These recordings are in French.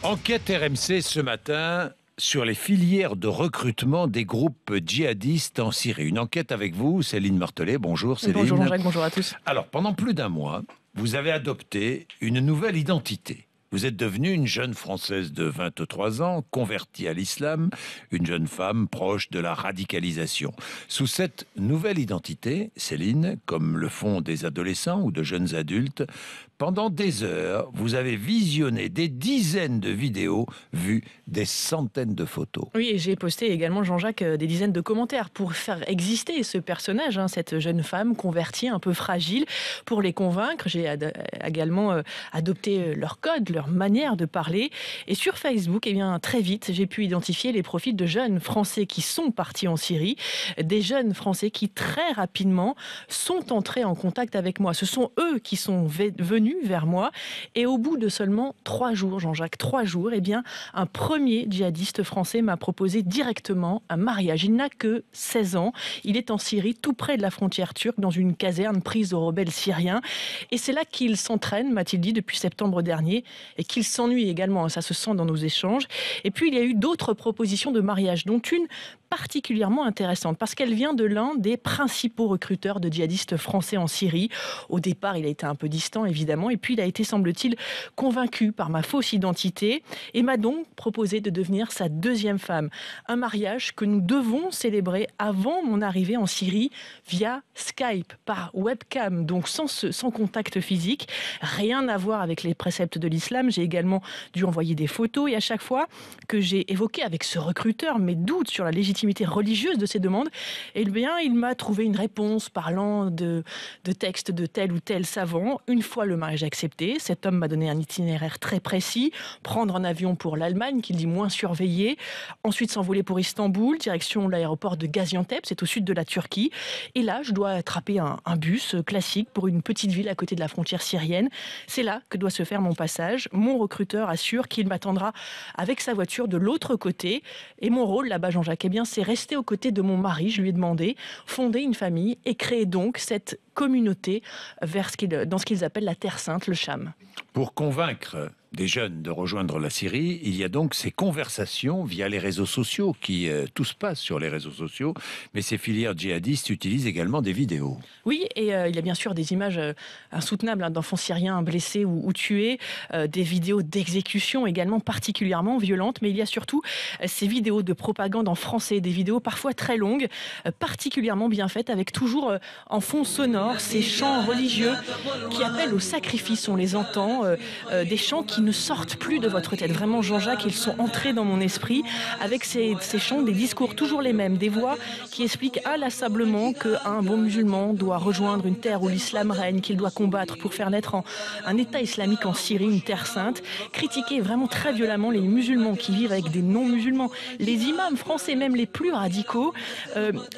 Enquête RMC ce matin sur les filières de recrutement des groupes djihadistes en Syrie. Une enquête avec vous, Céline Martelet. Bonjour Céline. Bonjour Jean-Jacques, bonjour à tous. Alors, pendant plus d'un mois, vous avez adopté une nouvelle identité. Vous êtes devenue une jeune Française de 23 ans, convertie à l'islam, une jeune femme proche de la radicalisation. Sous cette nouvelle identité, Céline, comme le font des adolescents ou de jeunes adultes, pendant des heures, vous avez visionné des dizaines de vidéos, vu des centaines de photos. Oui, et j'ai posté également, Jean-Jacques, des dizaines de commentaires pour faire exister ce personnage, cette jeune femme convertie, un peu fragile. Pour les convaincre, j'ai également adopté leur code, leur manière de parler. Et sur Facebook, eh bien, très vite, j'ai pu identifier les profils de jeunes Français qui sont partis en Syrie, des jeunes Français qui très rapidement sont entrés en contact avec moi. Ce sont eux qui sont venus vers moi. Et au bout de seulement 3 jours, Jean-Jacques, 3 jours, eh bien, un premier djihadiste français m'a proposé directement un mariage. Il n'a que 16 ans. Il est en Syrie, tout près de la frontière turque, dans une caserne prise aux rebelles syriens. Et c'est là qu'il s'entraîne, m'a-t-il dit, depuis septembre dernier, et qu'il s'ennuie également. Ça se sent dans nos échanges. Et puis, il y a eu d'autres propositions de mariage, dont une particulièrement intéressante, parce qu'elle vient de l'un des principaux recruteurs de djihadistes français en Syrie. Au départ, il a été un peu distant, évidemment, et puis il a été, semble-t-il, convaincu par ma fausse identité et m'a donc proposé de devenir sa deuxième femme. Un mariage que nous devons célébrer avant mon arrivée en Syrie via Skype, par webcam, donc sans contact physique. Rien à voir avec les préceptes de l'islam. J'ai également dû envoyer des photos et à chaque fois que j'ai évoqué avec ce recruteur mes doutes sur la légitimité religieuse de ces demandes, eh bien, il m'a trouvé une réponse parlant de textes de tel ou tel savant. Une fois le mariage accepté, cet homme m'a donné un itinéraire très précis. Prendre un avion pour l'Allemagne, qu'il dit moins surveillé. Ensuite, s'envoler pour Istanbul, direction l'aéroport de Gaziantep, c'est au sud de la Turquie. Et là, je dois attraper un bus classique pour une petite ville à côté de la frontière syrienne. C'est là que doit se faire mon passage. Mon recruteur assure qu'il m'attendra avec sa voiture de l'autre côté. Et mon rôle là-bas, Jean-Jacques, eh bien, c'est rester aux côtés de mon mari. Je lui ai demandé, fonder une famille et créer donc cette communauté dans ce qu'ils appellent la Terre Sainte, le Cham. Pour convaincre des jeunes de rejoindre la Syrie, il y a donc ces conversations via les réseaux sociaux, tout se passe sur les réseaux sociaux, mais ces filières djihadistes utilisent également des vidéos. Oui, et il y a bien sûr des images insoutenables d'enfants syriens blessés ou tués, des vidéos d'exécution également particulièrement violentes, mais il y a surtout ces vidéos de propagande en français, des vidéos parfois très longues, particulièrement bien faites, avec toujours en fond sonore ces chants religieux qui appellent au sacrifice, on les entend, des chants qui ne sortent plus de votre tête. Vraiment, Jean-Jacques, ils sont entrés dans mon esprit avec ces chants, des discours toujours les mêmes, des voix qui expliquent inlassablement qu'un bon musulman doit rejoindre une terre où l'islam règne, qu'il doit combattre pour faire naître un État islamique en Syrie, une terre sainte, critiquer vraiment très violemment les musulmans qui vivent avec des non-musulmans, les imams français, même les plus radicaux.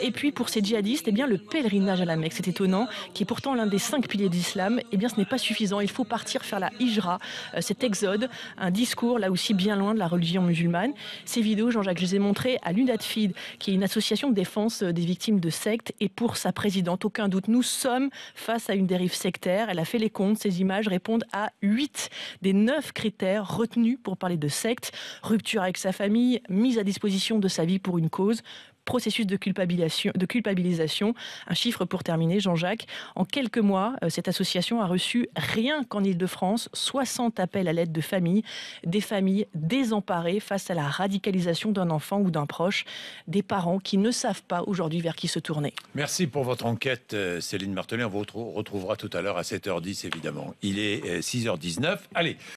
Et puis pour ces djihadistes, eh bien, le pèlerinage à la Mecque, c'est étonnant, qui est pourtant l'un des 5 piliers de l'islam, eh bien, ce n'est pas suffisant. Il faut partir faire la hijra, cet exode, un discours là aussi bien loin de la religion musulmane. Ces vidéos, Jean-Jacques, je les ai montrées à l'UNADFID, qui est une association de défense des victimes de sectes, et pour sa présidente, aucun doute, nous sommes face à une dérive sectaire. Elle a fait les comptes, ces images répondent à 8 des 9 critères retenus pour parler de secte: rupture avec sa famille, mise à disposition de sa vie pour une cause, processus de culpabilisation. Un chiffre pour terminer, Jean-Jacques. En quelques mois, cette association a reçu, rien qu'en Île-de-France, 60 appels à l'aide de familles, des familles désemparées face à la radicalisation d'un enfant ou d'un proche, des parents qui ne savent pas aujourd'hui vers qui se tourner. Merci pour votre enquête, Céline Martelet. On vous retrouvera tout à l'heure à 7h10, évidemment. Il est 6h19. Allez.